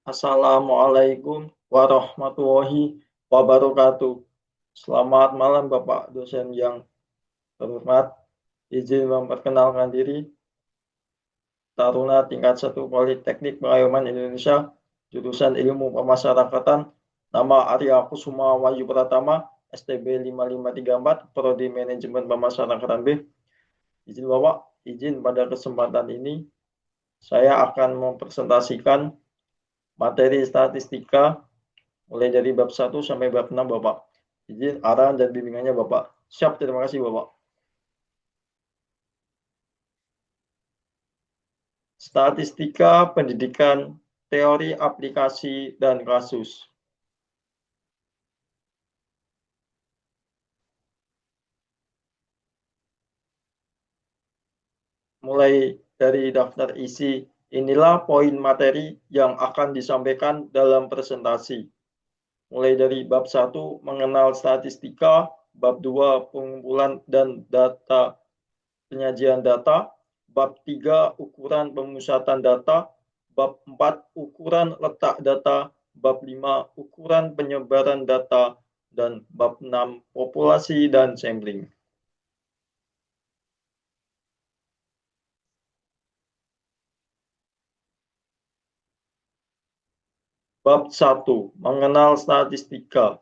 Assalamualaikum warahmatullahi wabarakatuh. Selamat malam Bapak dosen yang terhormat. Izin memperkenalkan diri, Taruna tingkat 1 Politeknik Pengayuman Indonesia, jurusan Ilmu Pemasyarakatan, nama Arya Kusuma Wahyu Pratama, STB 5534, Prodi Manajemen Pemasyarakatan B. Izin Bapak, izin pada kesempatan ini saya akan mempresentasikan materi statistika mulai dari bab 1 sampai bab 6 Bapak. Izin arahan dan bimbingannya Bapak. Siap, terima kasih Bapak. Statistika pendidikan, teori aplikasi dan kasus. Mulai dari daftar isi, inilah poin materi yang akan disampaikan dalam presentasi. Mulai dari bab 1 mengenal statistika, bab 2 pengumpulan dan data penyajian data, bab 3 ukuran pemusatan data, bab 4 ukuran letak data, bab 5 ukuran penyebaran data, dan bab 6 populasi dan sampling. Bab 1. Mengenal statistika.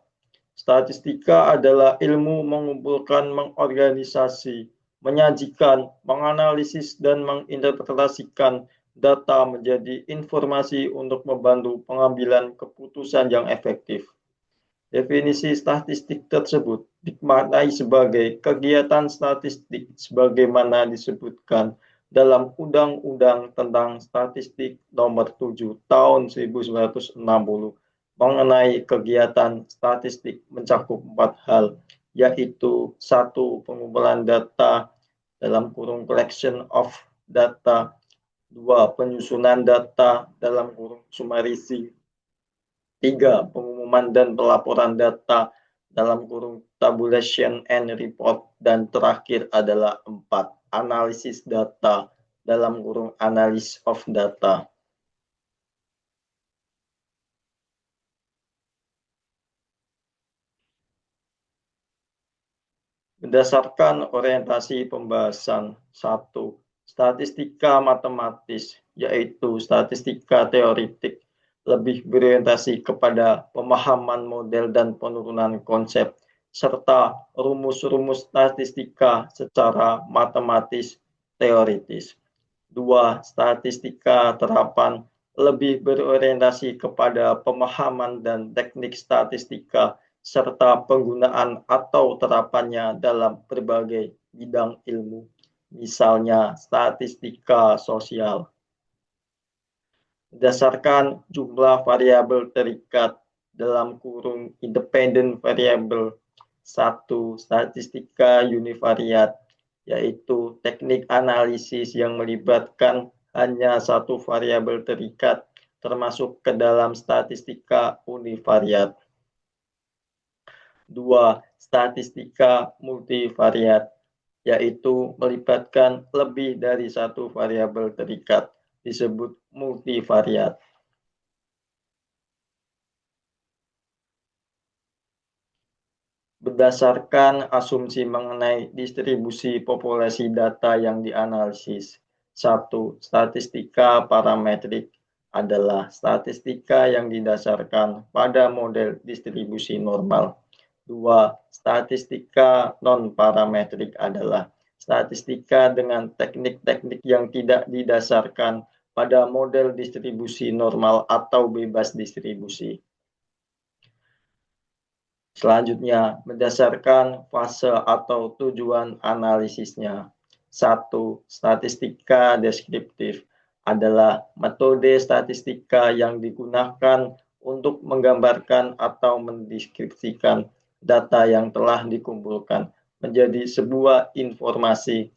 Statistika adalah ilmu mengumpulkan, mengorganisasi, menyajikan, menganalisis, dan menginterpretasikan data menjadi informasi untuk membantu pengambilan keputusan yang efektif. Definisi statistik tersebut dimaknai sebagai kegiatan statistik sebagaimana disebutkan dalam Undang-Undang tentang Statistik Nomor 7 Tahun 1960 mengenai kegiatan statistik mencakup 4 hal, yaitu 1. Pengumpulan data dalam kurung collection of data, 2. Penyusunan data dalam kurung summarizing, 3. Pengumuman dan pelaporan data dalam kurung tabulation and report, dan terakhir adalah 4. Analisis data dalam kurung analysis of data. Berdasarkan orientasi pembahasan 1. Statistika matematis, yaitu statistika teoritik, lebih berorientasi kepada pemahaman model dan penurunan konsep, serta rumus-rumus statistika secara matematis teoritis. 2. Statistika terapan lebih berorientasi kepada pemahaman dan teknik statistika serta penggunaan atau terapannya dalam berbagai bidang ilmu, misalnya statistika sosial. Berdasarkan jumlah variabel terikat dalam kurung independent variable. 1. Statistika univariat, yaitu teknik analisis yang melibatkan hanya satu variabel terikat, termasuk ke dalam statistika univariat. 2. Statistika multivariat, yaitu melibatkan lebih dari satu variabel terikat, disebut multivariat. Berdasarkan asumsi mengenai distribusi populasi data yang dianalisis. 1. Statistika parametrik adalah statistika yang didasarkan pada model distribusi normal. 2. Statistika non-parametrik adalah statistika dengan teknik-teknik yang tidak didasarkan pada model distribusi normal atau bebas distribusi. Selanjutnya, berdasarkan fase atau tujuan analisisnya. 1. Statistika deskriptif adalah metode statistika yang digunakan untuk menggambarkan atau mendeskripsikan data yang telah dikumpulkan menjadi sebuah informasi.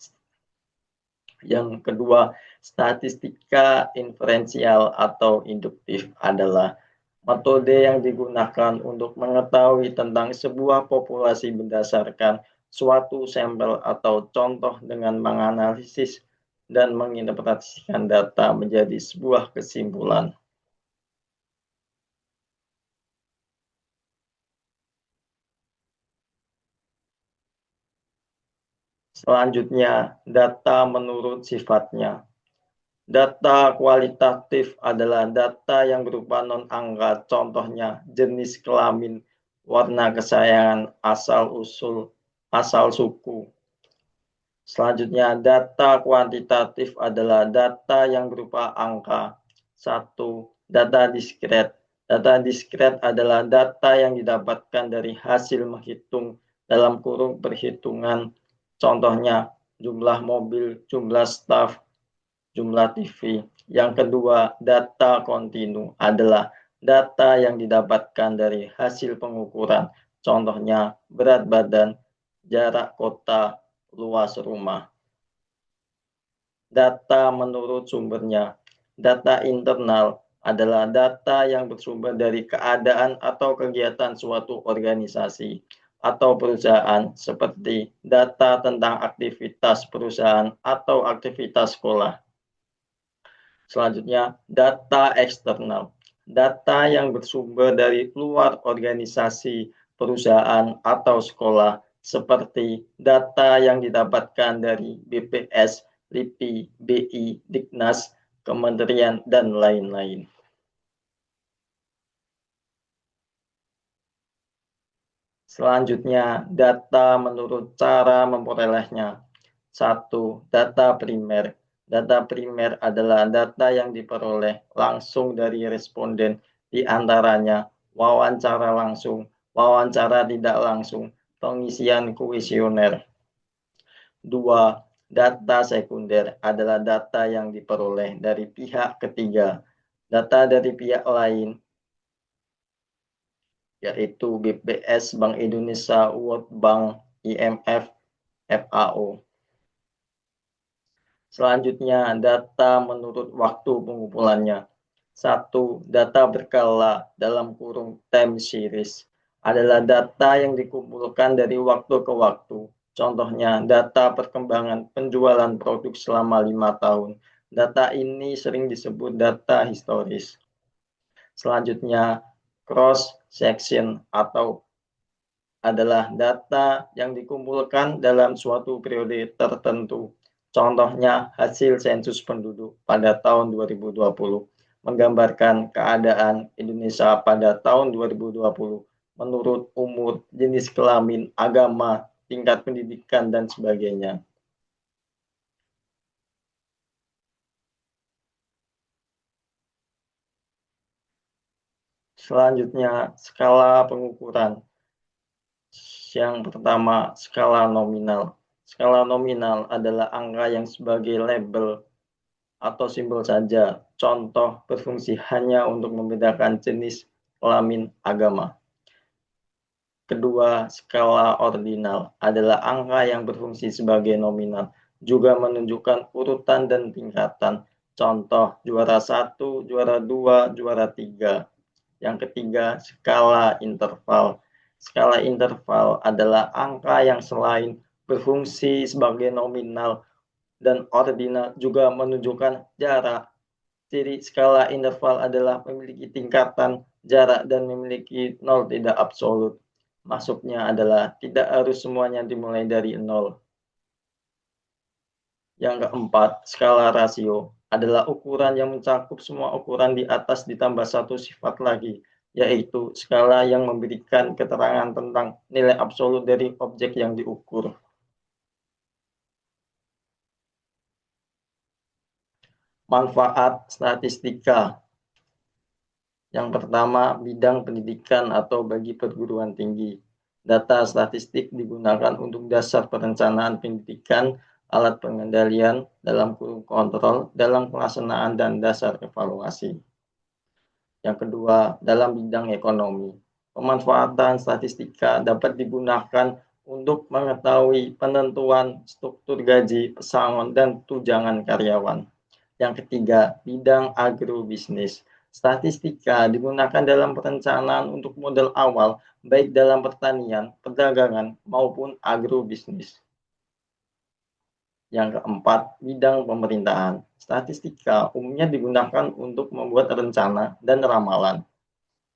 Yang kedua, statistika inferensial atau induktif adalah metode yang digunakan untuk mengetahui tentang sebuah populasi berdasarkan suatu sampel atau contoh dengan menganalisis dan menginterpretasikan data menjadi sebuah kesimpulan. Selanjutnya, data menurut sifatnya. Data kualitatif adalah data yang berupa non-angka, contohnya jenis kelamin, warna kesayangan, asal-usul, asal suku. Selanjutnya, data kuantitatif adalah data yang berupa angka. 1. Data diskret. Data diskret adalah data yang didapatkan dari hasil menghitung dalam kurung perhitungan. Contohnya, jumlah mobil, jumlah staf, jumlah TV. Yang kedua, data kontinu adalah data yang didapatkan dari hasil pengukuran. Contohnya, berat badan, jarak kota, luas rumah. Data menurut sumbernya. Data internal adalah data yang bersumber dari keadaan atau kegiatan suatu organisasi atau perusahaan, seperti data tentang aktivitas perusahaan atau aktivitas sekolah. Selanjutnya, data eksternal. Data yang bersumber dari luar organisasi, perusahaan, atau sekolah, seperti data yang didapatkan dari BPS, LIPI, BI, Diknas, kementerian, dan lain-lain. Selanjutnya, data menurut cara memperolehnya. 1. Data primer. Data primer adalah data yang diperoleh langsung dari responden, di antaranya wawancara langsung, wawancara tidak langsung, pengisian kuesioner. 2. Data sekunder adalah data yang diperoleh dari pihak ketiga. Data dari pihak lain, yaitu BPS, Bank Indonesia, World Bank, IMF, FAO. Selanjutnya, data menurut waktu pengumpulannya. 1. Data berkala dalam kurung time series adalah data yang dikumpulkan dari waktu ke waktu. Contohnya, data perkembangan penjualan produk selama 5 tahun. Data ini sering disebut data historis. Selanjutnya, cross section atau adalah data yang dikumpulkan dalam suatu periode tertentu. Contohnya, hasil sensus penduduk pada tahun 2020 menggambarkan keadaan Indonesia pada tahun 2020 menurut umur, jenis kelamin, agama, tingkat pendidikan, dan sebagainya. Selanjutnya, skala pengukuran. Yang pertama, skala nominal. Skala nominal adalah angka yang sebagai label atau simbol saja, contoh berfungsi hanya untuk membedakan jenis, kelamin, agama. Kedua, skala ordinal adalah angka yang berfungsi sebagai nominal, juga menunjukkan urutan dan tingkatan, contoh juara 1, juara 2, juara 3. Yang ketiga, skala interval. Skala interval adalah angka yang selain berfungsi sebagai nominal dan ordinal juga menunjukkan jarak. Ciri skala interval adalah memiliki tingkatan, jarak, dan memiliki nol tidak absolut. Maksudnya adalah tidak harus semuanya dimulai dari nol. Yang keempat, skala rasio adalah ukuran yang mencakup semua ukuran di atas ditambah satu sifat lagi, yaitu skala yang memberikan keterangan tentang nilai absolut dari objek yang diukur. Manfaat statistika. Yang pertama, bidang pendidikan atau bagi perguruan tinggi. Data statistik digunakan untuk dasar perencanaan pendidikan, alat pengendalian, dalam kontrol, dalam pelaksanaan, dan dasar evaluasi. Yang kedua, dalam bidang ekonomi. Pemanfaatan statistika dapat digunakan untuk mengetahui penentuan struktur gaji, pesangon, dan tunjangan karyawan. Yang ketiga, bidang agrobisnis. Statistika digunakan dalam perencanaan untuk modal awal, baik dalam pertanian, perdagangan, maupun agrobisnis. Yang keempat, bidang pemerintahan. Statistika umumnya digunakan untuk membuat rencana dan ramalan.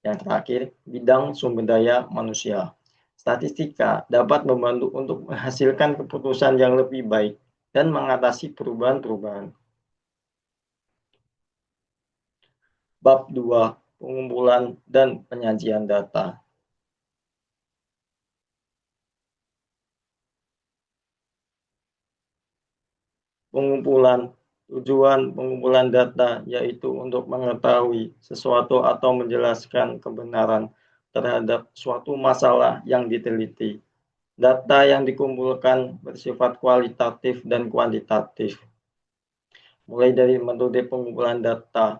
Yang terakhir, bidang sumber daya manusia. Statistika dapat membantu untuk menghasilkan keputusan yang lebih baik dan mengatasi perubahan-perubahan. Bab 2. Pengumpulan dan penyajian data. Tujuan pengumpulan data yaitu untuk mengetahui sesuatu atau menjelaskan kebenaran terhadap suatu masalah yang diteliti. Data yang dikumpulkan bersifat kualitatif dan kuantitatif. Mulai dari metode pengumpulan data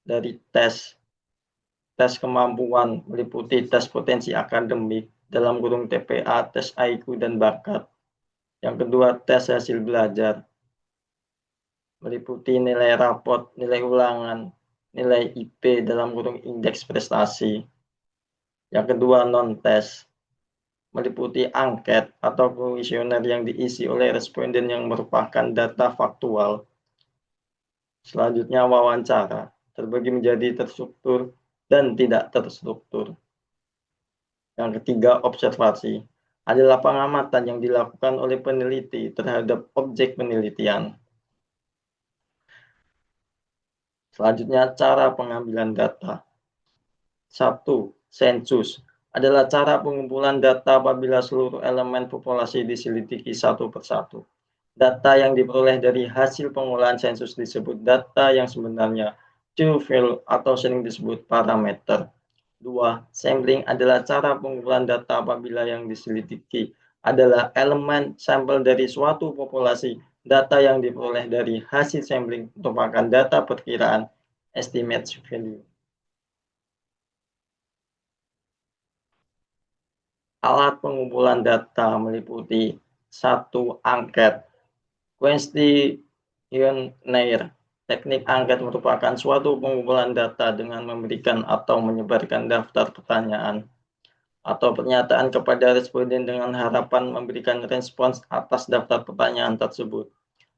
dari tes kemampuan meliputi tes potensi akademik dalam kurung TPA, tes IQ dan bakat. Yang kedua, tes hasil belajar meliputi nilai rapot, nilai ulangan, nilai IP dalam kurung indeks prestasi. Yang kedua, non-tes meliputi angket atau kuesioner yang diisi oleh responden yang merupakan data faktual. Selanjutnya, wawancara terbagi menjadi terstruktur dan tidak terstruktur. Yang ketiga, observasi adalah pengamatan yang dilakukan oleh peneliti terhadap objek penelitian. Selanjutnya, cara pengambilan data. 1. Sensus adalah cara pengumpulan data apabila seluruh elemen populasi diselidiki satu persatu. Data yang diperoleh dari hasil pengolahan sensus disebut data yang sebenarnya, true value atau sering disebut parameter. 2. Sampling adalah cara pengumpulan data apabila yang diselidiki adalah elemen sampel dari suatu populasi. Data yang diperoleh dari hasil sampling merupakan data perkiraan estimate value. Alat pengumpulan data meliputi 1. Angket. Questionnaire. Teknik angket merupakan suatu pengumpulan data dengan memberikan atau menyebarkan daftar pertanyaan atau pernyataan kepada responden dengan harapan memberikan respons atas daftar pertanyaan tersebut.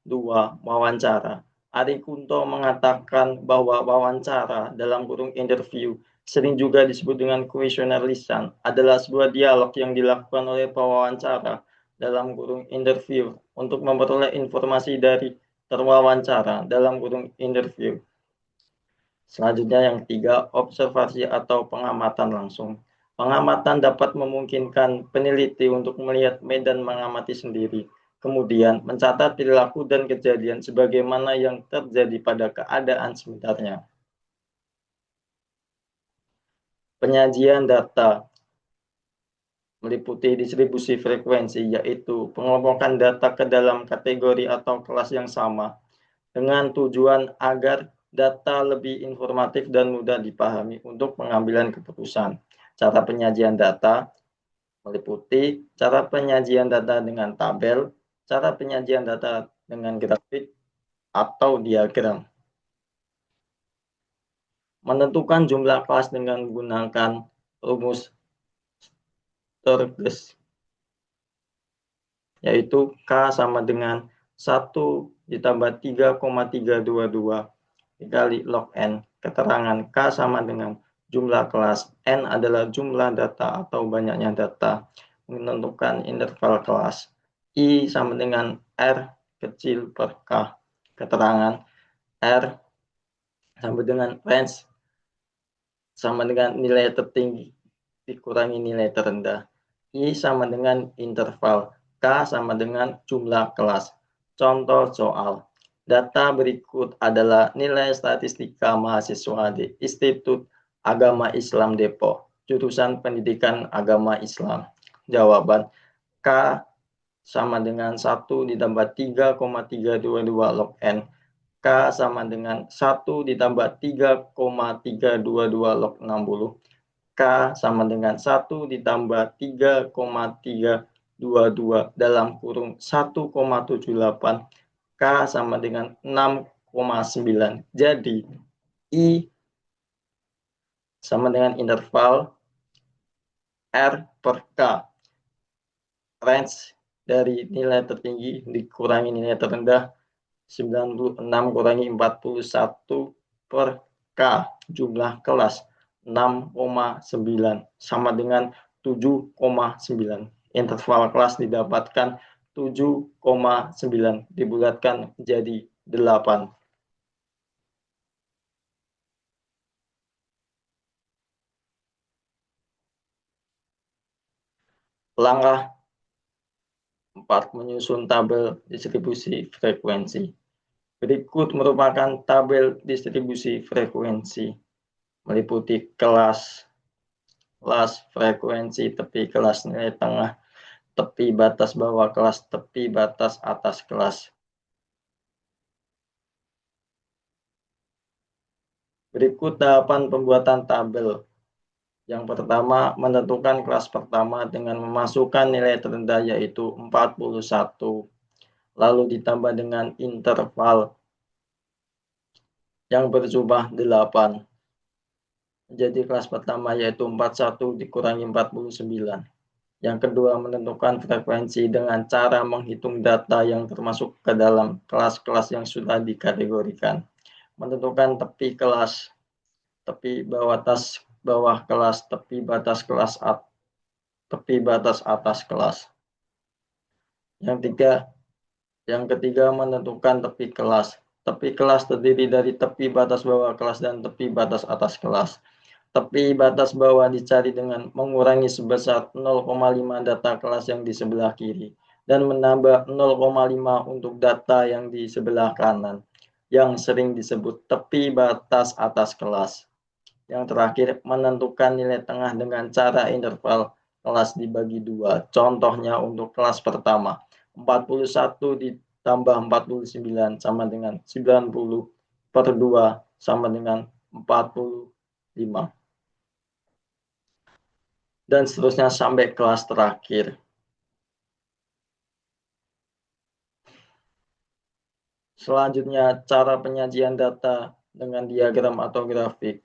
2. Wawancara. Ari Kunto mengatakan bahwa wawancara dalam kurung interview, sering juga disebut dengan kuesioner lisan, adalah sebuah dialog yang dilakukan oleh pewawancara dalam kurung interview untuk memperoleh informasi dari terwawancara dalam kurung interview. Selanjutnya yang ketiga, observasi atau pengamatan langsung. Pengamatan dapat memungkinkan peneliti untuk melihat medan mengamati sendiri, kemudian mencatat perilaku dan kejadian sebagaimana yang terjadi pada keadaan sebenarnya. Penyajian data meliputi distribusi frekuensi, yaitu pengelompokan data ke dalam kategori atau kelas yang sama, dengan tujuan agar data lebih informatif dan mudah dipahami untuk pengambilan keputusan. Cara penyajian data meliputi cara penyajian data dengan tabel, cara penyajian data dengan grafik atau diagram. Menentukan jumlah kelas dengan menggunakan rumus Sturges, yaitu K sama dengan 1 ditambah 3,322 dikali log N. Keterangan K sama dengan jumlah kelas, N adalah jumlah data atau banyaknya data. Menentukan interval kelas, I sama dengan R kecil per K. Keterangan R sama dengan range sama dengan nilai tertinggi dikurangi nilai terendah. I sama dengan interval, K sama dengan jumlah kelas. Contoh soal. Data berikut adalah nilai statistika mahasiswa di Institut Agama Islam Depok, jurusan Pendidikan Agama Islam. Jawaban, K sama dengan 1 ditambah 3,322 log N. K sama dengan 1 ditambah 3,322 log 60. K sama dengan 1 ditambah 3,322 dalam kurung 1,78. K sama dengan 6,9. Jadi, I sama dengan interval R per K. Range dari nilai tertinggi dikurangi nilai terendah 96 kurangi 41 per K. Jumlah kelas 6,9 sama dengan 7,9. Interval kelas didapatkan 7,9 dibulatkan menjadi 8. Langkah 4. Menyusun tabel distribusi frekuensi. Berikut merupakan tabel distribusi frekuensi, meliputi kelas, frekuensi, tepi kelas, nilai tengah, tepi batas bawah kelas, tepi batas atas kelas. Berikut tahapan pembuatan tabel. Yang pertama, menentukan kelas pertama dengan memasukkan nilai terendah yaitu 41, lalu ditambah dengan interval yang berjumlah 8. Menjadi kelas pertama yaitu 41 dikurangi 49. Yang kedua, menentukan frekuensi dengan cara menghitung data yang termasuk ke dalam kelas-kelas yang sudah dikategorikan. Menentukan tepi kelas, tepi bawah kelas, tepi batas kelas, tepi batas atas kelas. Yang ketiga, menentukan tepi kelas. Tepi kelas terdiri dari tepi batas bawah kelas dan tepi batas atas kelas. Tepi batas bawah dicari dengan mengurangi sebesar 0,5 data kelas yang di sebelah kiri dan menambah 0,5 untuk data yang di sebelah kanan, yang sering disebut tepi batas atas kelas. Yang terakhir, menentukan nilai tengah dengan cara interval kelas dibagi 2. Contohnya untuk kelas pertama, 41 ditambah 49 sama dengan 90 per 2 sama dengan 45. Dan seterusnya sampai kelas terakhir. Selanjutnya, cara penyajian data dengan diagram atau grafik.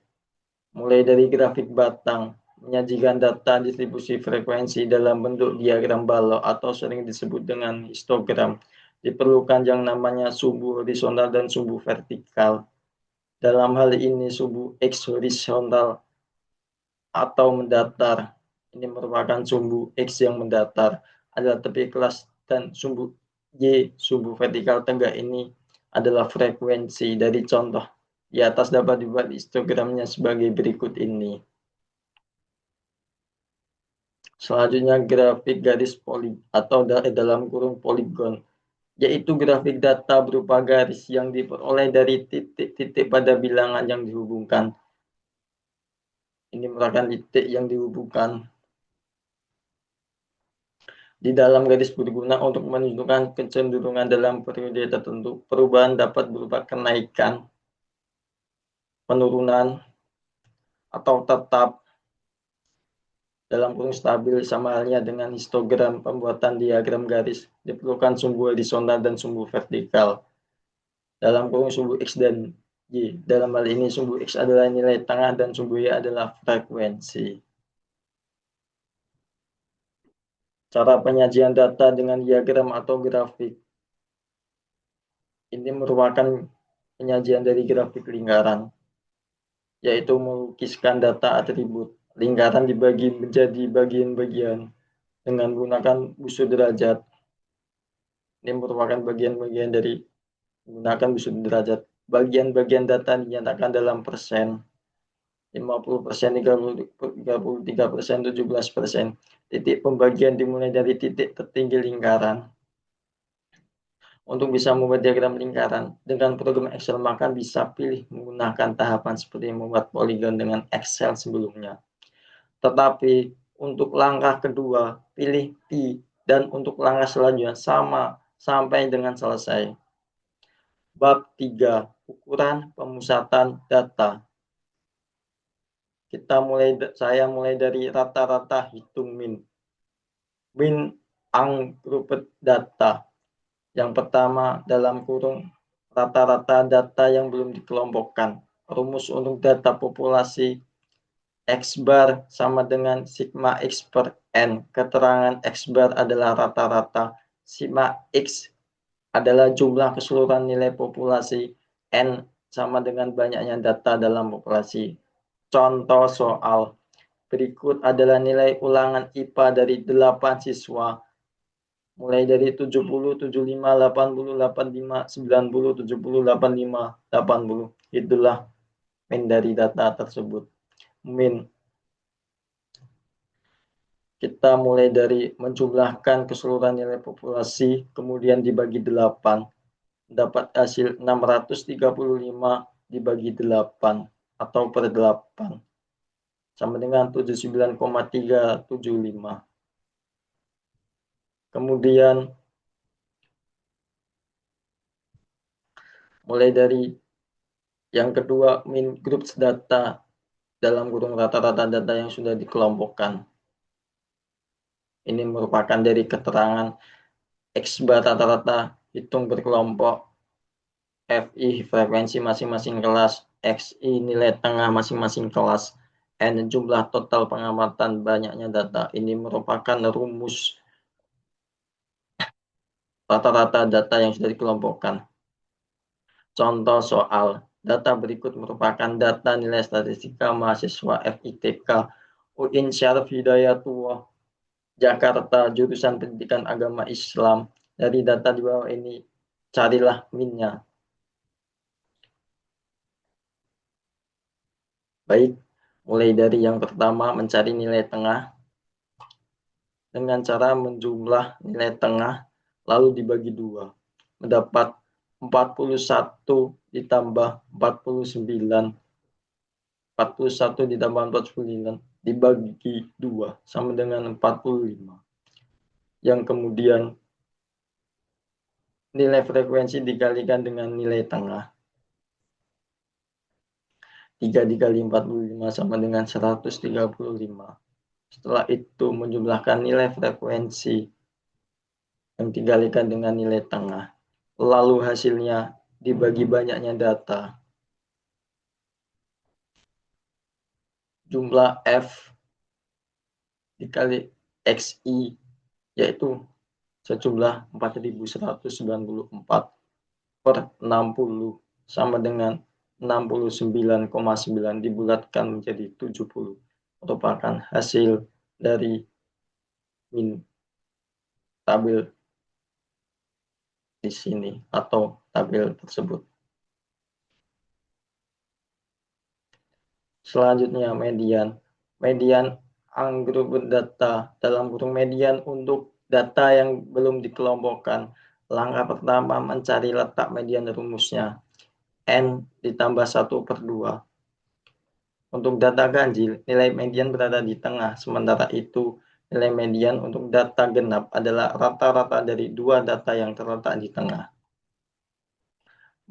Mulai dari grafik batang, menyajikan data distribusi frekuensi dalam bentuk diagram balok atau sering disebut dengan histogram. Diperlukan yang namanya sumbu horizontal dan sumbu vertikal. Dalam hal ini sumbu X horizontal atau mendatar. Ini merupakan sumbu X yang mendatar adalah tepi kelas dan sumbu Y, sumbu vertikal tegak ini adalah frekuensi. Dari contoh di atas dapat dibuat histogramnya sebagai berikut ini. Selanjutnya grafik garis atau dalam kurung poligon, yaitu grafik data berupa garis yang diperoleh dari titik-titik pada bilangan yang dihubungkan. Ini merupakan titik yang dihubungkan. Di dalam garis berguna untuk menunjukkan kecenderungan dalam periode tertentu. Perubahan dapat berupa kenaikan, penurunan, atau tetap dalam kurung stabil. Sama halnya dengan histogram. Pembuatan diagram garis diperlukan sumbu horizontal dan sumbu vertikal dalam kurung sumbu X dan Y. Dalam hal ini sumbu X adalah nilai tengah dan sumbu Y adalah frekuensi. Cara penyajian data dengan diagram atau grafik. Ini merupakan penyajian dari grafik lingkaran, yaitu melukiskan data atribut. Lingkaran dibagi menjadi bagian-bagian dengan menggunakan busur derajat. Ini merupakan bagian-bagian dari menggunakan busur derajat. Bagian-bagian data dinyatakan dalam persen. 50%, 33%, 17%. Titik pembagian dimulai dari titik tertinggi lingkaran. Untuk bisa membuat diagram lingkaran dengan program Excel, maka bisa pilih menggunakan tahapan seperti membuat poligon dengan Excel sebelumnya. Tetapi untuk langkah kedua, pilih P, dan untuk langkah selanjutnya sama sampai dengan selesai. Bab 3, ukuran pemusatan data. Saya mulai dari rata-rata hitung min. Min ungrouped data. Yang pertama dalam kurung rata-rata data yang belum dikelompokkan. Rumus untuk data populasi X bar sama dengan sigma X per N. Keterangan X bar adalah rata-rata. Sigma X adalah jumlah keseluruhan nilai populasi. N sama dengan banyaknya data dalam populasi. Contoh soal. Berikut adalah nilai ulangan IPA dari 8 siswa. Mulai dari 70, 75, 80, 85, 90, 70, 85, 80. Itulah min dari data tersebut. Min. Kita mulai dari menjumlahkan keseluruhan nilai populasi, kemudian dibagi 8. Dapat hasil 635 dibagi 8 atau per 8 sama dengan 79,375. Kemudian mulai dari yang kedua, min groups data dalam kurung rata-rata data yang sudah dikelompokkan. Ini merupakan dari keterangan X bar rata-rata, hitung berkelompok, FI frekuensi masing-masing kelas, XI nilai tengah masing-masing kelas, N jumlah total pengamatan banyaknya data. Ini merupakan rumus rata-rata data yang sudah dikelompokkan. Contoh soal, data berikut merupakan data nilai statistika mahasiswa FITK UIN Syarif Hidayatullah Jakarta jurusan Pendidikan Agama Islam. Dari data di bawah ini carilah minnya. Baik, mulai dari yang pertama mencari nilai tengah dengan cara menjumlah nilai tengah lalu dibagi 2. Mendapat 41 ditambah 49. 41 ditambah 49 dibagi 2 sama dengan 45. Yang kemudian nilai frekuensi dikalikan dengan nilai tengah. 3 dikali 45 sama dengan 135. Setelah itu menjumlahkan nilai frekuensi yang dikalikan dengan nilai tengah. Lalu hasilnya dibagi banyaknya data. Jumlah F dikali XI yaitu sejumlah 4194 per 60 sama dengan 69,9 dibulatkan menjadi 70 merupakan hasil dari min tabel di sini atau tabel tersebut. Selanjutnya median. Median agregat data dalam kurung median untuk data yang belum dikelompokkan. Langkah pertama mencari letak median rumusnya. N ditambah 1/2. Untuk data ganjil, nilai median berada di tengah. Sementara itu, nilai median untuk data genap adalah rata-rata dari dua data yang terletak di tengah.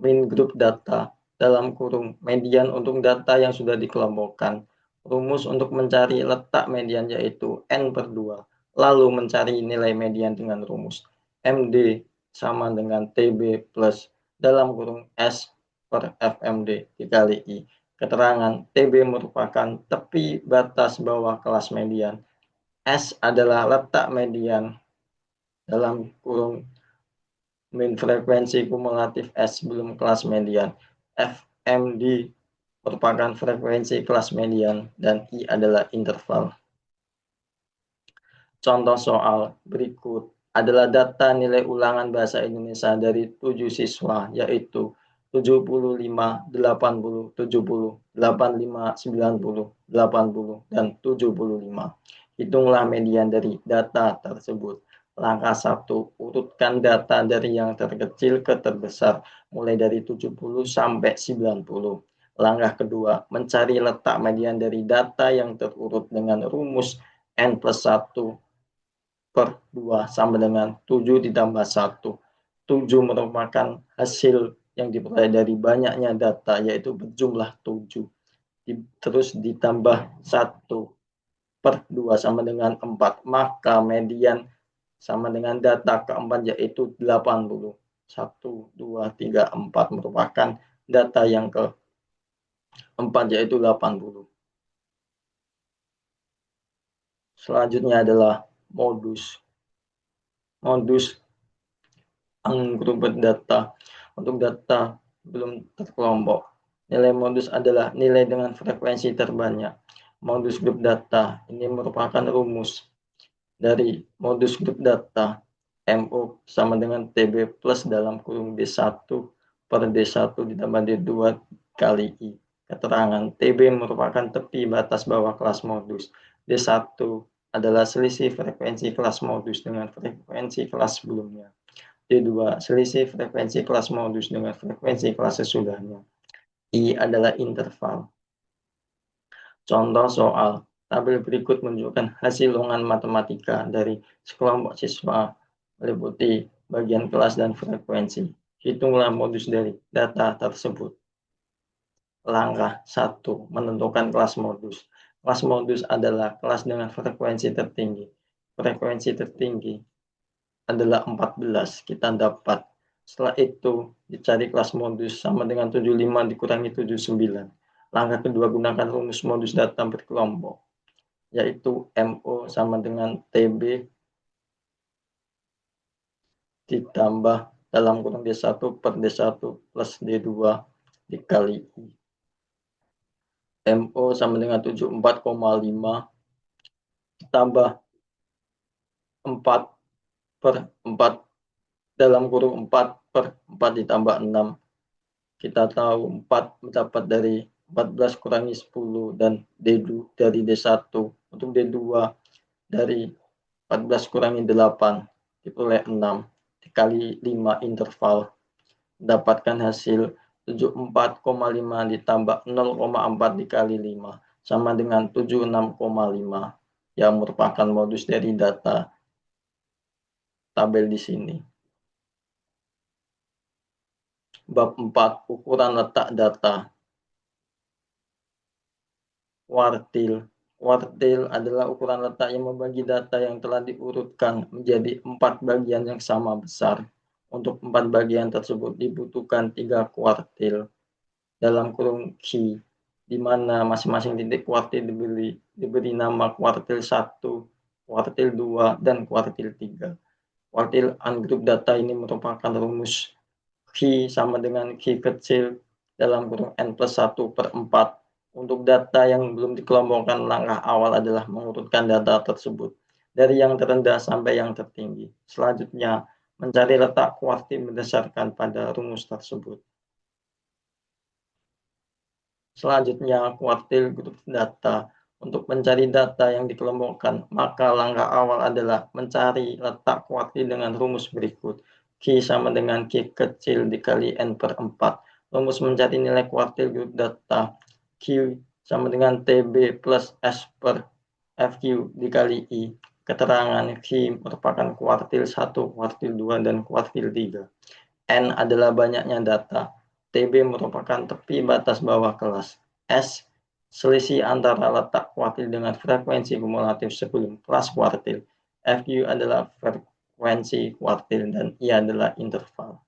Min group data dalam kurung median untuk data yang sudah dikelompokkan. Rumus untuk mencari letak median yaitu N/2. Lalu mencari nilai median dengan rumus MD sama dengan TB plus dalam kurung S/FMD dikali I. Keterangan TB merupakan tepi batas bawah kelas median. S adalah letak median dalam kurung min frekuensi kumulatif S sebelum kelas median. FMD merupakan frekuensi kelas median dan I adalah interval. Contoh soal berikut adalah data nilai ulangan bahasa Indonesia dari 7 siswa yaitu 75, 80, 70, 85, 90, 80, dan 75. Hitunglah median dari data tersebut. Langkah 1, urutkan data dari yang terkecil ke terbesar, mulai dari 70 sampai 90. Langkah kedua, mencari letak median dari data yang terurut dengan rumus N+1/2 sama dengan 7 ditambah 1. 7 merupakan hasil yang diperoleh dari banyaknya data, yaitu berjumlah 7. Terus ditambah 1/2 sama dengan 4. Maka median sama dengan data keempat yaitu 80. 1, 2, 3, 4 merupakan data yang keempat yaitu 80. Selanjutnya adalah modus. Modus agregat data. Untuk data belum terkelompok. Nilai modus adalah nilai dengan frekuensi terbanyak. modus grup data. Ini merupakan rumus dari modus grup data. MO sama dengan TB plus dalam kurung D1 per D1 ditambah D2 kali I. Keterangan TB merupakan tepi batas bawah kelas modus. D1 adalah selisih frekuensi kelas modus dengan frekuensi kelas sebelumnya. D2 selisih frekuensi kelas modus dengan frekuensi kelas sesudahnya. I adalah interval. Contoh soal. Tabel berikut menunjukkan hasil ulangan matematika dari sekelompok siswa meliputi bagian kelas dan frekuensi. Hitunglah modus dari data tersebut. Langkah 1. Menentukan kelas modus. Kelas modus adalah kelas dengan frekuensi tertinggi. Frekuensi tertinggi adalah 14. Kita dapat. Setelah itu, dicari kelas modus sama dengan 75 dikurangi 79. Langkah kedua, gunakan rumus modus data berkelompok, yaitu MO sama dengan TB ditambah dalam kurung D1 per D1 plus D2 dikali I. MO sama dengan 74,5 ditambah 4 per 4 dalam kurung 4 per 4 ditambah 6. Kita tahu 4 mendapat dari 14 kurangi 10 dan D2 dari D1. Untuk D2 dari 14 kurangi 8 dikurangi 6 dikali 5 interval. Dapatkan hasil 74,5 ditambah 0,4 dikali 5 sama dengan 76,5 yang merupakan modus dari data tabel di sini. Bab 4. Ukuran letak data. Kuartil. Kuartil adalah ukuran letak yang membagi data yang telah diurutkan menjadi 4 bagian yang sama besar. Untuk 4 bagian tersebut dibutuhkan 3 kuartil dalam kurung Q, di mana masing-masing titik kuartil diberi nama kuartil 1, kuartil 2, dan kuartil 3. Kuartil ungroup data ini merupakan rumus Q sama dengan Q kecil dalam kurung N plus 1 per 4. Untuk data yang belum dikelompokkan, langkah awal adalah mengurutkan data tersebut dari yang terendah sampai yang tertinggi. Selanjutnya, mencari letak kuartil berdasarkan pada rumus tersebut. Selanjutnya, kuartil grup data. Untuk mencari data yang dikelompokkan, maka langkah awal adalah mencari letak kuartil dengan rumus berikut. Q sama dengan Q kecil dikali N per 4. Rumus mencari nilai kuartil grup data. Q sama dengan TB plus S per FQ dikali I. Keterangan Q merupakan kuartil 1, kuartil 2, dan kuartil 3. N adalah banyaknya data. TB merupakan tepi batas bawah kelas. S selisih antara letak kuartil dengan frekuensi kumulatif sebelum kelas kuartil. FQ adalah frekuensi kuartil dan I adalah interval.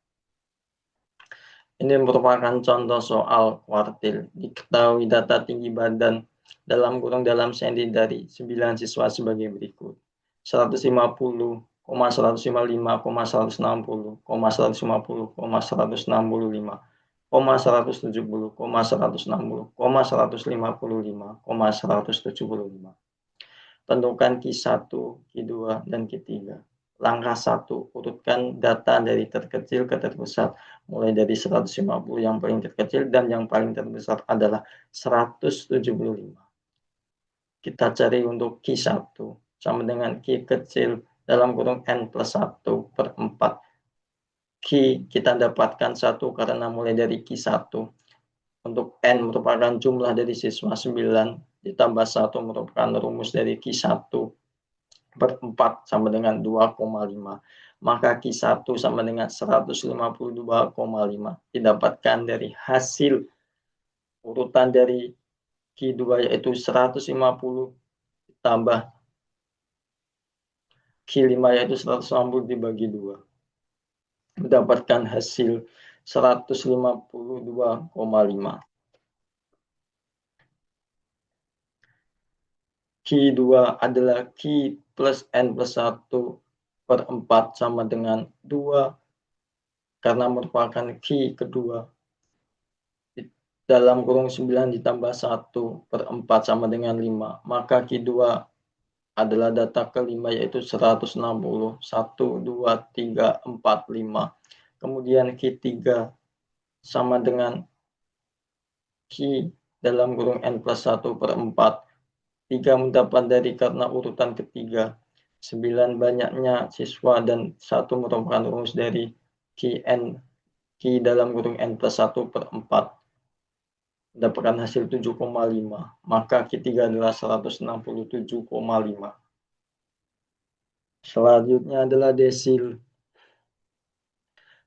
Ini merupakan contoh soal kuartil. Diketahui data tinggi badan dalam senti dari 9 siswa sebagai berikut. 150, 155, 160, 150, 165, 170, 160, 155, 175. Tentukan Q1, Q2, dan Q3. Langkah 1. Urutkan data dari terkecil ke terbesar. Mulai dari 150 yang paling terkecil dan yang paling terbesar adalah 175. Kita cari untuk Q1 sama dengan Q kecil dalam kurung N plus 1 per 4. Q kita dapatkan 1 karena mulai dari Q1. Untuk N merupakan jumlah dari siswa 9 ditambah 1 merupakan rumus dari Q1 per 4 sama dengan 2,5. Maka Q1 sama dengan 152,5 didapatkan dari hasil urutan dari Q2 yaitu 150 ditambah Q5 yaitu 160 dibagi 2. Mendapatkan hasil 152,5. Q2 adalah Q plus N plus 1 per 4 sama dengan 2 karena merupakan Q kedua dalam kurung 9 ditambah 1/4 sama dengan 5. Maka Q2 adalah data kelima, yaitu 160, 1, 2, 3, 4, 5. Kemudian Q3 sama dengan Q dalam kurung N plus 1/4. 3 mendapat dari karena urutan ketiga. 9 banyaknya siswa dan 1 merupakan rumus dari Q dalam kurung N plus 1/4. Mendapatkan hasil 7,5. Maka Q3 adalah 167,5. Selanjutnya adalah desil.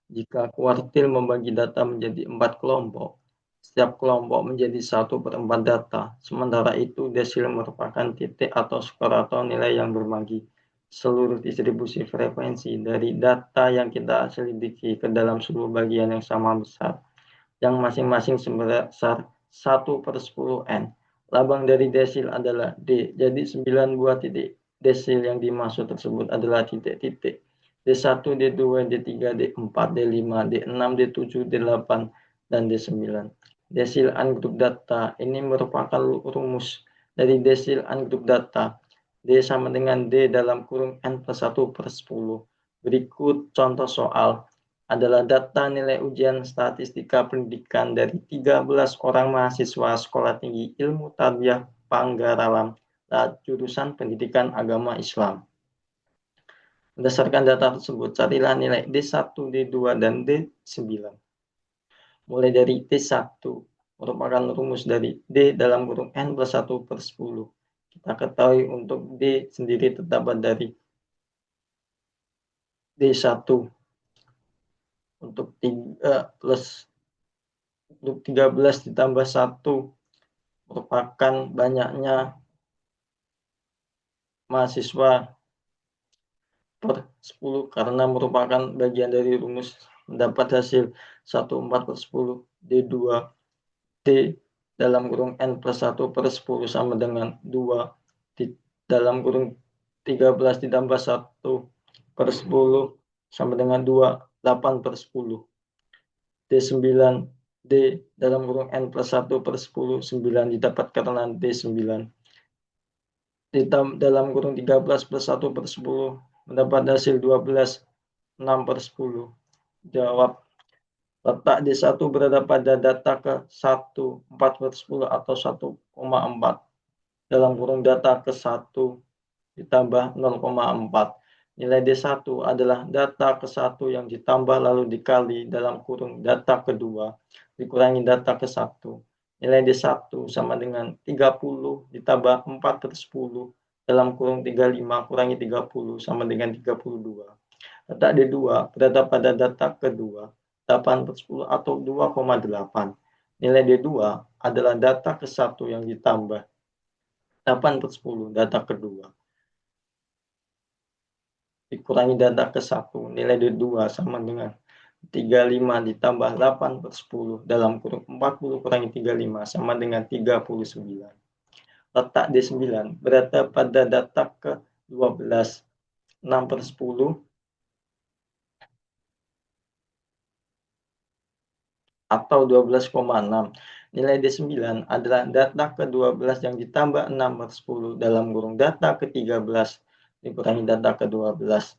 Jika kuartil membagi data menjadi 4 kelompok, setiap kelompok menjadi 1/4 data. Sementara itu, desil merupakan titik atau skor atau nilai yang berbagi seluruh distribusi frekuensi dari data yang kita selidiki ke dalam seluruh bagian yang sama besar, yang masing-masing sebesar 1/10n. Labang dari desil adalah D. Jadi 9 buah titik desil yang dimaksud tersebut adalah titik-titik D1, D2, D3, D4, D5, D6, D7, D8, dan D9. Desil ungroup data ini merupakan rumus dari desil ungroup data. D sama dengan D dalam kurung N plus 1/10. Berikut contoh soal adalah data nilai ujian statistika pendidikan dari 13 orang mahasiswa Sekolah Tinggi Ilmu Tarbiyah Panggaralam, jurusan Pendidikan Agama Islam. Berdasarkan data tersebut, carilah nilai D1, D2, dan D9. Mulai dari D1 merupakan rumus dari D dalam kurung N plus 1/10. Kita ketahui untuk D sendiri terdapat dari D1 untuk 13 ditambah 1 merupakan banyaknya mahasiswa per 10 karena merupakan bagian dari rumus mendapat hasil 1/4/10. D2 D dalam kurung N plus 1/10 sama dengan 2 dalam kurung 13 ditambah 1/10 sama dengan 2, 8/10. D9 D dalam kurung N plus 1/10, 9 didapat karena D9. Dalam kurung 13 plus 1/10 mendapat hasil 12, 6/10. Jawab. Letak D1 berada pada data ke-1, 4/10 atau 1,4. Dalam kurung data ke-1 ditambah 0,4. Nilai D1 adalah data ke-1 yang ditambah lalu dikali dalam kurung data kedua dikurangi data ke-1. Nilai D1 sama dengan 30 ditambah 4/10 dalam kurung 35 kurangi 30 sama dengan 32. Letak D2 berada pada data kedua 8/10 atau 2,8. Nilai D2 adalah data ke-1 yang ditambah 8/10 data kedua dikurangi data ke-1. Nilai D2 sama dengan 35 ditambah 8/10 dalam kurung 40 kurangi 35 sama dengan 39. Letak D9 berada pada data ke-12 6/10 atau 12,6. Nilai D9 adalah data ke-12 yang ditambah 6/10 dalam kurung data ke-13 dikurangi data ke-12,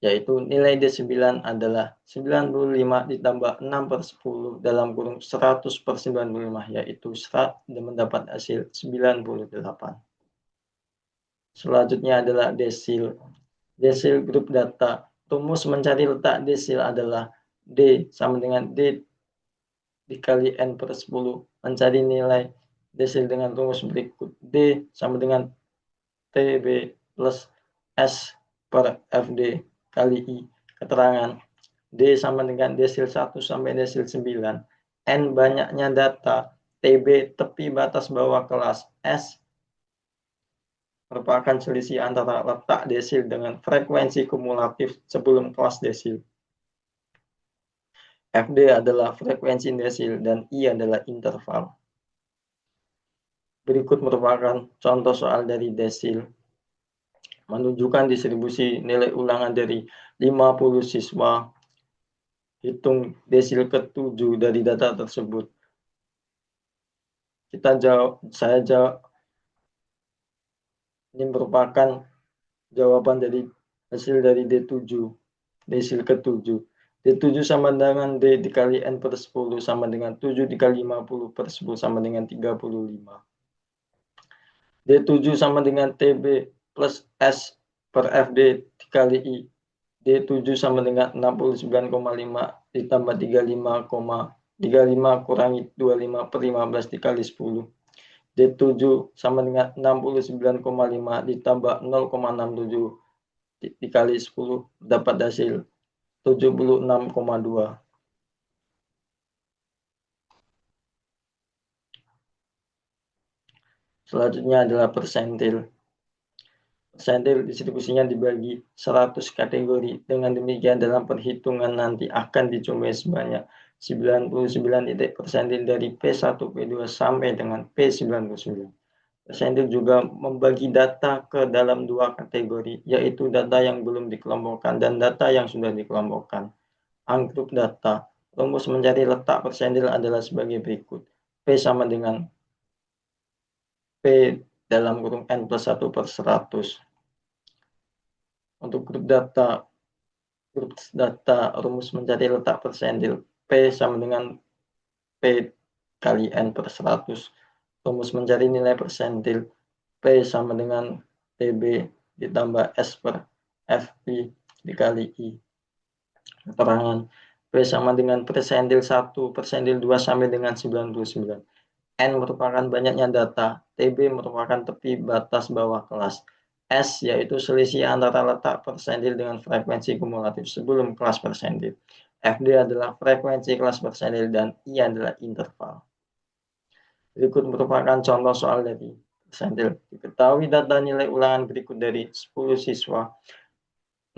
yaitu nilai D9 adalah 95 ditambah 6/10 dalam kurung 100/95, yaitu mendapat hasil 98. Selanjutnya adalah desil. Desil grup data. Rumus mencari letak desil adalah D sama dengan D dikali N/10. Mencari nilai desil dengan rumus berikut. D sama dengan TB plus S per FD kali I. Keterangan D sama dengan desil 1 sampai desil 9. N banyaknya data. TB tepi batas bawah kelas. S merupakan selisih antara letak desil dengan frekuensi kumulatif sebelum kelas desil. FD adalah frekuensi desil dan I adalah interval. Berikut merupakan contoh soal dari desil. Menunjukkan distribusi nilai ulangan dari 50 siswa. Hitung desil ke-7 dari data tersebut. saya jawab, ini merupakan jawaban dari hasil dari D7, desil ke-7. D7 sama dengan D dikali N per 10 sama dengan 7 dikali 50 per 10 sama dengan 35. D7 sama dengan TB plus S per FD dikali I. D7 sama dengan 69,5 ditambah 35 kurangi 25 per 15 dikali 10. D7 sama dengan 69,5 ditambah 0,67 dikali 10 dapat hasil 76,2. Selanjutnya adalah persentil. Persentil distribusinya dibagi 100 kategori. Dengan demikian dalam perhitungan nanti akan dijumpai sebanyak 99 titik persentil dari P1, P2 sampai dengan P99. Persentil juga membagi data ke dalam dua kategori, yaitu data yang belum dikelompokkan dan data yang sudah dikelompokkan. Grup data. Rumus mencari letak persentil adalah sebagai berikut. P sama dengan P dalam kurung N plus 1 per 100. Untuk grup data rumus mencari letak persentil P sama dengan P kali N per 100. Rumus mencari nilai persentil P sama dengan TB ditambah S per FI dikali I. Keterangan P sama dengan persentil 1, persentil 2 sampai dengan 99. N merupakan banyaknya data, TB merupakan tepi batas bawah kelas, S yaitu selisih antara letak persentil dengan frekuensi kumulatif sebelum kelas persentil, FD adalah frekuensi kelas persentil, dan I adalah interval. Berikut merupakan contoh soal dari persentil. Diketahui data nilai ulangan berikut dari 10 siswa,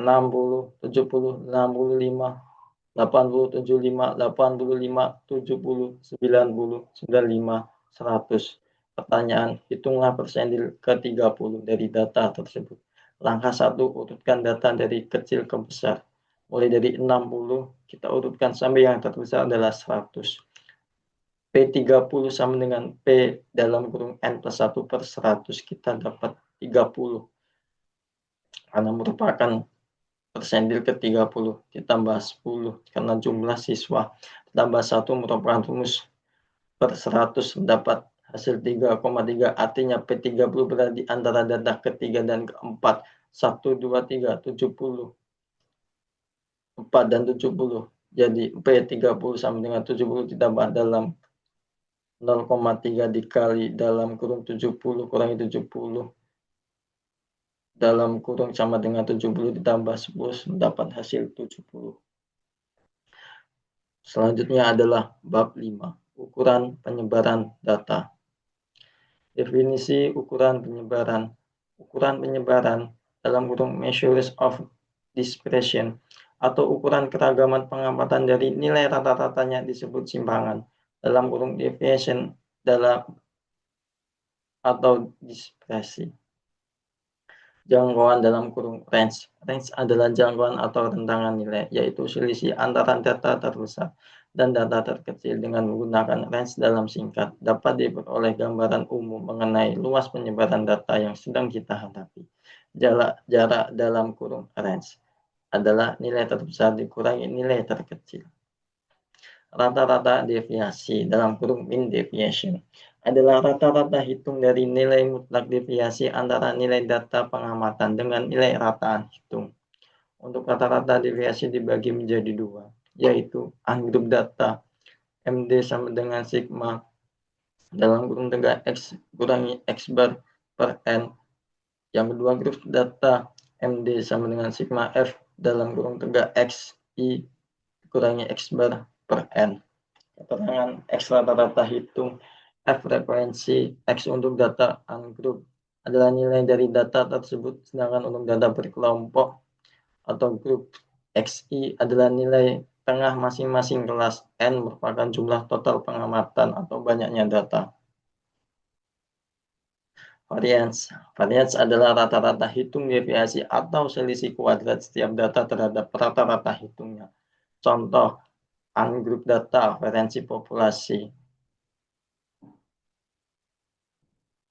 60, 70, 65, 80, 75, 85, 70, 90, 95, 100. Pertanyaan, hitunglah persentil ke-30 dari data tersebut. Langkah 1, urutkan data dari kecil ke besar. Mulai dari 60, kita urutkan sampai yang terbesar adalah 100. P30 sama dengan P dalam kurung N plus 1 per 100. Kita dapat 30. Karena merupakan persentil ke-30 ditambah 10 karena jumlah siswa tambah 1 merupakan rumus per 100 mendapat hasil 3,3, artinya P30 berada di antara data ketiga dan keempat. 1, 2, 3, 70, 4 dan 70. Jadi P30 sama dengan 70 ditambah dalam 0,3 dikali dalam kurung 70 kurangi 70 dalam kurung sama dengan 70 ditambah 10 mendapat hasil 70. Selanjutnya adalah bab 5, ukuran penyebaran data. Definisi ukuran penyebaran. Ukuran penyebaran dalam kurung measures of dispersion atau ukuran keragaman pengamatan dari nilai rata-ratanya disebut simpangan dalam kurung deviation dalam atau dispersi. Jangkauan dalam kurung range. Range adalah jangkauan atau rentangan nilai, yaitu selisih antara data terbesar dan data terkecil. Dengan menggunakan range dalam singkat, dapat diperoleh gambaran umum mengenai luas penyebaran data yang sedang kita hadapi. Jarak dalam kurung range adalah nilai terbesar dikurangi nilai terkecil. Rata-rata deviasi dalam kurung mean deviation adalah rata-rata hitung dari nilai mutlak deviasi antara nilai data pengamatan dengan nilai rataan hitung. Untuk rata-rata deviasi dibagi menjadi dua, yaitu ungroup data MD sama dengan sigma dalam kurung tegak X kurangi X bar per N. Yang kedua, grup data MD sama dengan sigma F dalam kurung tegak X I kurangi X bar per N. Keterangan X rata-rata hitung, F frekuensi, X untuk data ungroup adalah nilai dari data tersebut, sedangkan untuk data berkelompok atau grup XI adalah nilai tengah masing-masing kelas. N merupakan jumlah total pengamatan atau banyaknya data. Variance. Variance adalah rata-rata hitung deviasi atau selisih kuadrat setiap data terhadap rata-rata hitungnya. Contoh, ungroup data, variansi populasi.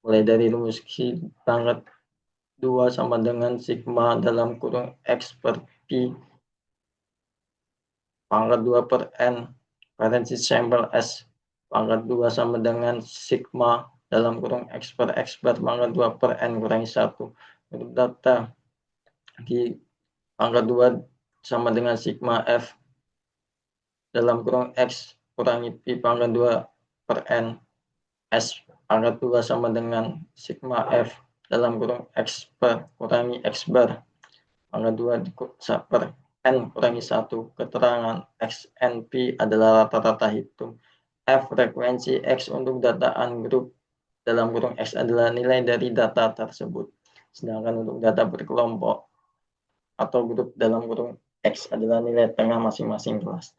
mulai dari rumus pangkat 2 sama dengan sigma dalam kurung X per P pangkat 2 per N variance sampel S pangkat 2 sama dengan sigma dalam kurung X per X bar pangkat 2 per N kurangi 1. Untuk data di pangkat 2 sama dengan sigma F dalam kurung X kurangi P pangkat 2 per N S pangkat 2 sama dengan sigma F dalam kurung X per kurangi X bar pangkat 2 per N kurangi 1. Keterangan XNP adalah rata-rata hitung. F frekuensi X untuk dataan grup dalam kurung X adalah nilai dari data tersebut. Sedangkan untuk data berkelompok atau grup dalam kurung X adalah nilai tengah masing-masing kelas.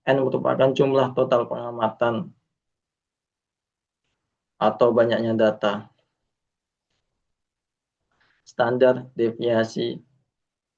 N merupakan jumlah total pengamatan atau banyaknya data. Standar deviasi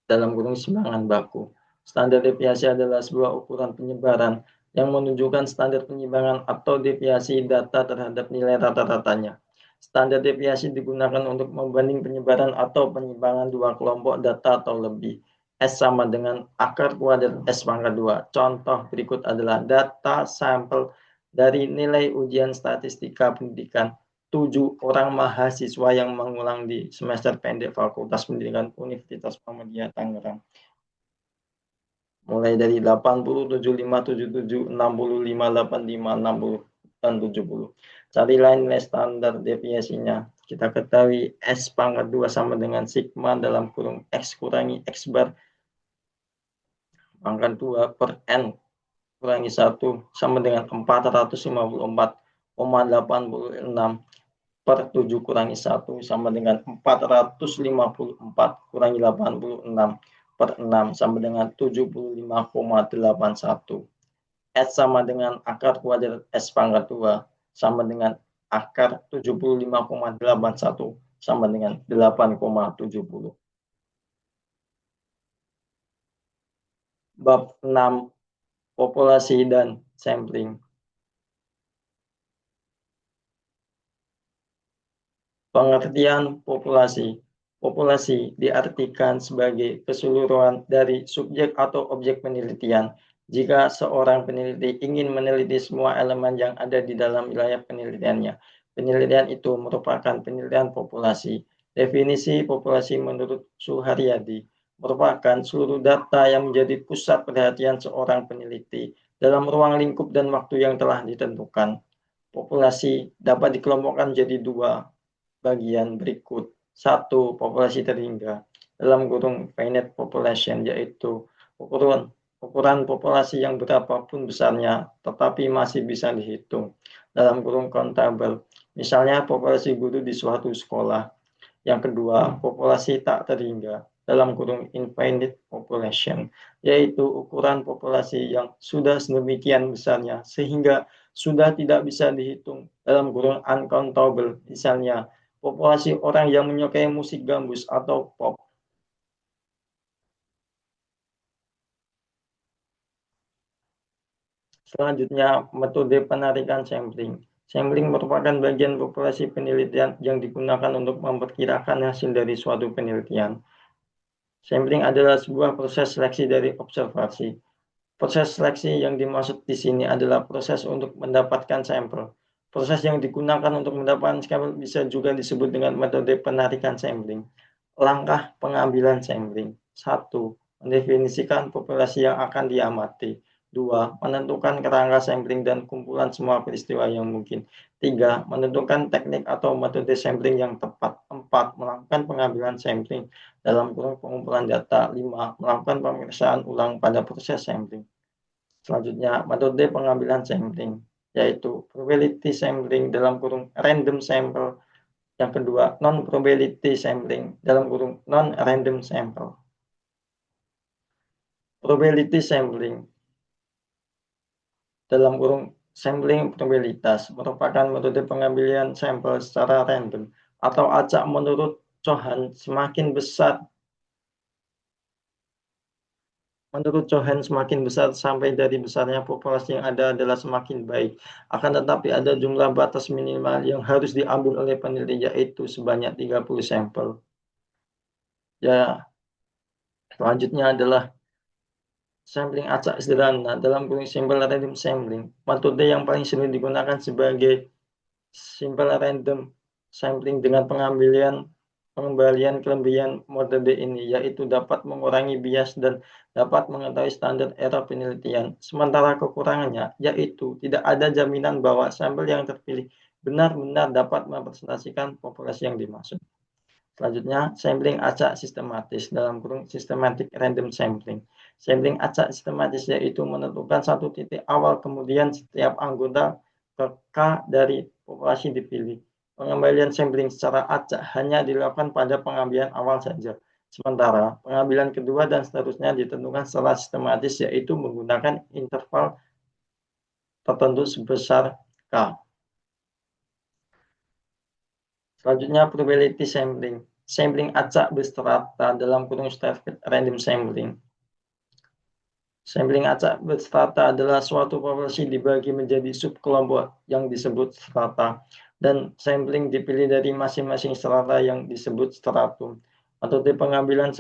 dalam kurung simpangan baku. Standar deviasi adalah sebuah ukuran penyebaran yang menunjukkan standar penyimpangan atau deviasi data terhadap nilai rata-ratanya. Standar deviasi digunakan untuk membanding penyebaran atau penyimpangan dua kelompok data atau lebih. S sama dengan akar kuadrat S pangkat 2. Contoh berikut adalah data sampel dari nilai ujian statistika pendidikan 7 orang mahasiswa yang mengulang di semester pendek Fakultas Pendidikan Universitas Muhammadiyah Tangerang. Mulai dari 80, 75, 77, 65, 85, 60, dan 70. Carilah nilai standar deviasinya. Kita ketahui S pangkat 2 sama dengan sigma dalam kurung X kurangi X bar pangkat 2 per N kurangi 1 sama dengan 454,86 per 7 kurangi 1 sama dengan 454 kurangi 86 per 6 sama dengan 75,81. S sama dengan akar kuadrat S pangkat 2 sama dengan akar 75,81 sama dengan 8,70. Bab 6 populasi dan sampling. Pengertian populasi. Populasi diartikan sebagai keseluruhan dari subjek atau objek penelitian. Jika seorang peneliti ingin meneliti semua elemen yang ada di dalam wilayah penelitiannya, penelitian itu merupakan penelitian populasi. Definisi populasi menurut Suharyadi merupakan seluruh data yang menjadi pusat perhatian seorang peneliti dalam ruang lingkup dan waktu yang telah ditentukan. Populasi dapat dikelompokkan menjadi dua bagian berikut. 1. Populasi terhingga dalam kurung finite population, yaitu ukuran populasi yang berapapun besarnya tetapi masih bisa dihitung dalam kurung countable. Misalnya populasi guru di suatu sekolah. Yang kedua, populasi tak terhingga dalam kurung infinite population, yaitu ukuran populasi yang sudah sedemikian besarnya sehingga sudah tidak bisa dihitung dalam kurung uncountable. Misalnya, populasi orang yang menyukai musik gambus atau pop. Selanjutnya, metode penarikan sampling. Sampling merupakan bagian populasi penelitian yang digunakan untuk memperkirakan hasil dari suatu penelitian. Sampling adalah sebuah proses seleksi dari observasi. Proses seleksi yang dimaksud di sini adalah proses untuk mendapatkan sampel. Proses yang digunakan untuk mendapatkan sampel bisa juga disebut dengan metode penarikan sampling. Langkah pengambilan sampling. 1. Mendefinisikan populasi yang akan diamati. 2. Menentukan kerangka sampling dan kumpulan semua peristiwa yang mungkin. 3. Menentukan teknik atau metode sampling yang tepat. 4. Melakukan pengambilan sampling dalam kurung pengumpulan data. 5. Melakukan pemeriksaan ulang pada proses sampling. Selanjutnya, metode pengambilan sampling, yaitu probability sampling dalam kurung random sample. Yang kedua, non-probability sampling dalam kurung non-random sample. Probability sampling dalam kurung sampling probabilitas merupakan metode pengambilan sampel secara random atau acak menurut Cohan. Semakin besar Menurut Cohen, semakin besar sampai dari besarnya populasi yang ada adalah semakin baik. Akan tetapi ada jumlah batas minimal yang harus diambil oleh peneliti, yaitu sebanyak 30 sampel. Ya, selanjutnya adalah sampling acak sederhana dalam kurung simple random sampling. Metode yang paling sering digunakan sebagai simple random sampling dengan pengembalian kelebihan metode ini, yaitu dapat mengurangi bias dan dapat mengetahui standar error penelitian. Sementara kekurangannya, yaitu tidak ada jaminan bahwa sampel yang terpilih benar-benar dapat merepresentasikan populasi yang dimaksud. Selanjutnya, sampling acak sistematis dalam kurung systematic random sampling. Sampling acak sistematis yaitu menentukan satu titik awal, kemudian setiap anggota K dari populasi dipilih. Pengembalian sampling secara acak hanya dilakukan pada pengambilan awal saja. Sementara pengambilan kedua dan seterusnya ditentukan secara sistematis, yaitu menggunakan interval tertentu sebesar K. Selanjutnya, probability sampling. Sampling acak berstrata dalam kurung staggered random sampling. Sampling acak berstrata adalah suatu populasi dibagi menjadi subkelompok yang disebut strata, dan sampling dipilih dari masing-masing strata yang disebut stratum. Metode pengambilan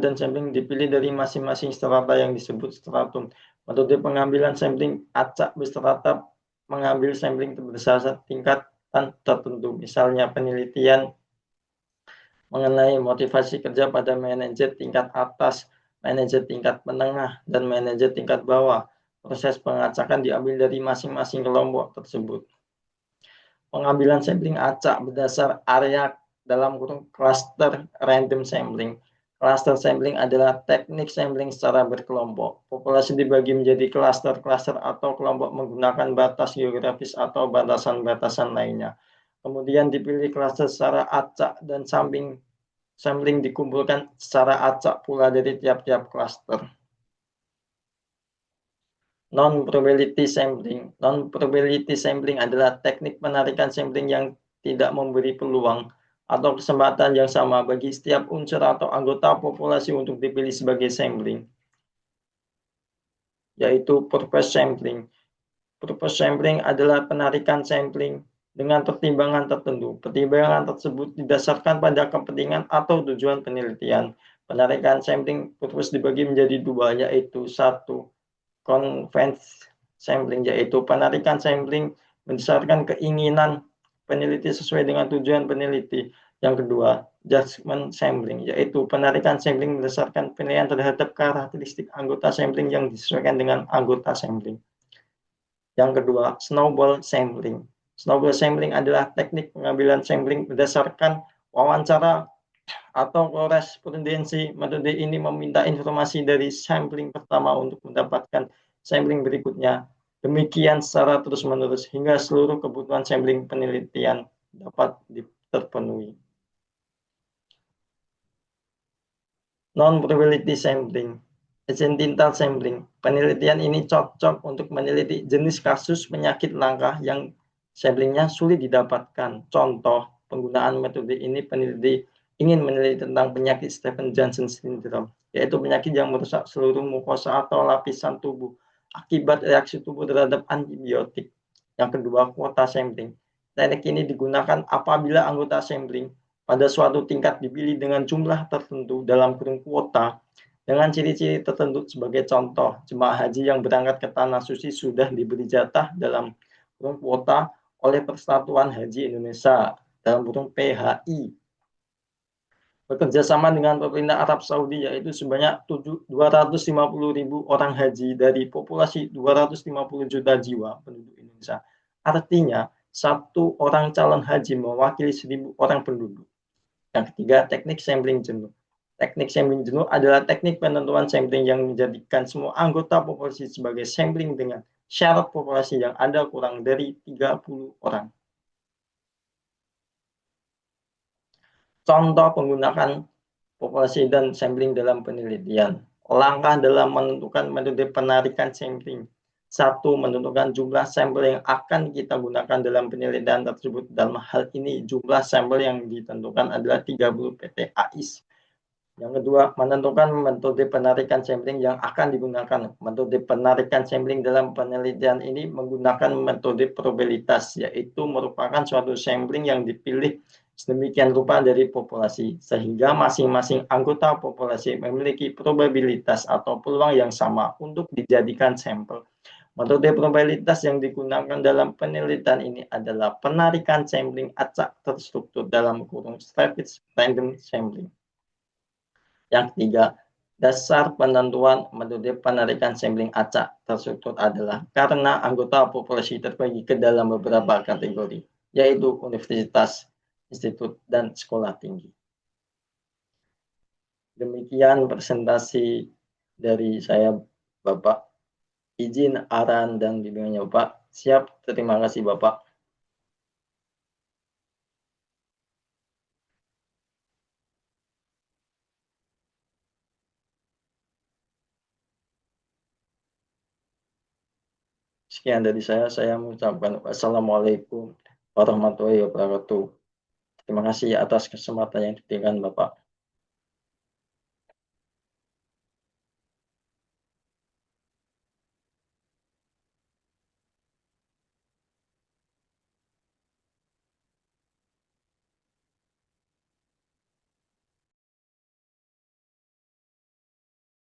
dan sampling dipilih dari masing-masing strata yang disebut stratum. Metode pengambilan sampling acak berstrata mengambil sampling berdasarkan tingkatan tertentu, misalnya penelitian mengenai motivasi kerja pada manajer tingkat atas, manajer tingkat menengah, dan manajer tingkat bawah. Proses pengacakan diambil dari masing-masing kelompok tersebut. Pengambilan sampling acak berdasar area dalam kurung cluster random sampling. Cluster sampling adalah teknik sampling secara berkelompok. Populasi dibagi menjadi cluster-cluster atau kelompok menggunakan batas geografis atau batasan-batasan lainnya. Kemudian dipilih cluster secara acak dan sampling dikumpulkan secara acak pula dari tiap-tiap cluster. Non-probability sampling. Non-probability sampling adalah teknik penarikan sampling yang tidak memberi peluang atau kesempatan yang sama bagi setiap unsur atau anggota populasi untuk dipilih sebagai sampling, yaitu purpose sampling. Purpose sampling adalah penarikan sampling dengan pertimbangan tertentu. Pertimbangan tersebut didasarkan pada kepentingan atau tujuan penelitian. Penarikan sampling purpose dibagi menjadi dua, yaitu satu, convenience sampling, yaitu penarikan sampling berdasarkan keinginan peneliti sesuai dengan tujuan peneliti. Yang kedua, judgment sampling, yaitu penarikan sampling berdasarkan penilaian terhadap karakteristik anggota sampling yang disesuaikan dengan anggota sampling. Yang kedua, snowball sampling. Snowball sampling adalah teknik pengambilan sampling berdasarkan wawancara atau korespondensi. Metode ini meminta informasi dari sampling pertama untuk mendapatkan sampling berikutnya. Demikian secara terus-menerus hingga seluruh kebutuhan sampling penelitian dapat terpenuhi. Non-probability sampling. Incidental sampling. Penelitian ini cocok untuk meneliti jenis kasus penyakit langka yang samplingnya sulit didapatkan. Contoh penggunaan metode ini, peneliti ingin meneliti tentang penyakit Stevens-Johnson syndrome, yaitu penyakit yang merusak seluruh mukosa atau lapisan tubuh akibat reaksi tubuh terhadap antibiotik. Yang kedua, kuota sampling. Teknik ini digunakan apabila anggota sampling pada suatu tingkat dipilih dengan jumlah tertentu dalam kurung kuota dengan ciri-ciri tertentu. Sebagai contoh, jemaah haji yang berangkat ke Tanah Suci sudah diberi jatah dalam kurung kuota oleh Persatuan Haji Indonesia dalam kurung PHI. Bekerja sama dengan pemerintah Arab Saudi, yaitu sebanyak 250.000 orang haji dari populasi 250 juta jiwa penduduk Indonesia. Artinya, satu orang calon haji mewakili 1.000 orang penduduk. Yang ketiga, teknik sampling jenuh. Teknik sampling jenuh adalah teknik penentuan sampling yang menjadikan semua anggota populasi sebagai sampling dengan syarat populasi yang ada kurang dari 30 orang. Contoh penggunaan populasi dan sampling dalam penelitian. Langkah dalam menentukan metode penarikan sampling. Satu, menentukan jumlah sampel yang akan kita gunakan dalam penelitian tersebut. Dalam hal ini, jumlah sampel yang ditentukan adalah 30 PTAIS. Yang kedua, menentukan metode penarikan sampling yang akan digunakan. Metode penarikan sampling dalam penelitian ini menggunakan metode probabilitas, yaitu merupakan suatu sampling yang dipilih sedemikian rupa dari populasi, sehingga masing-masing anggota populasi memiliki probabilitas atau peluang yang sama untuk dijadikan sampel. Metode probabilitas yang digunakan dalam penelitian ini adalah penarikan sampling acak terstruktur dalam kurung rapid random sampling. Yang ketiga, dasar penentuan metode penarikan sampling acak terstruktur adalah karena anggota populasi terbagi ke dalam beberapa kategori, yaitu universitas, institut, dan sekolah tinggi. Demikian presentasi dari saya, Bapak. Izin arahan dan bimbingannya, Bapak. Siap, terima kasih, Bapak. Sekian dari saya mengucapkan wassalamualaikum warahmatullahi wabarakatuh. Terima kasih atas kesempatan yang diberikan, Bapak.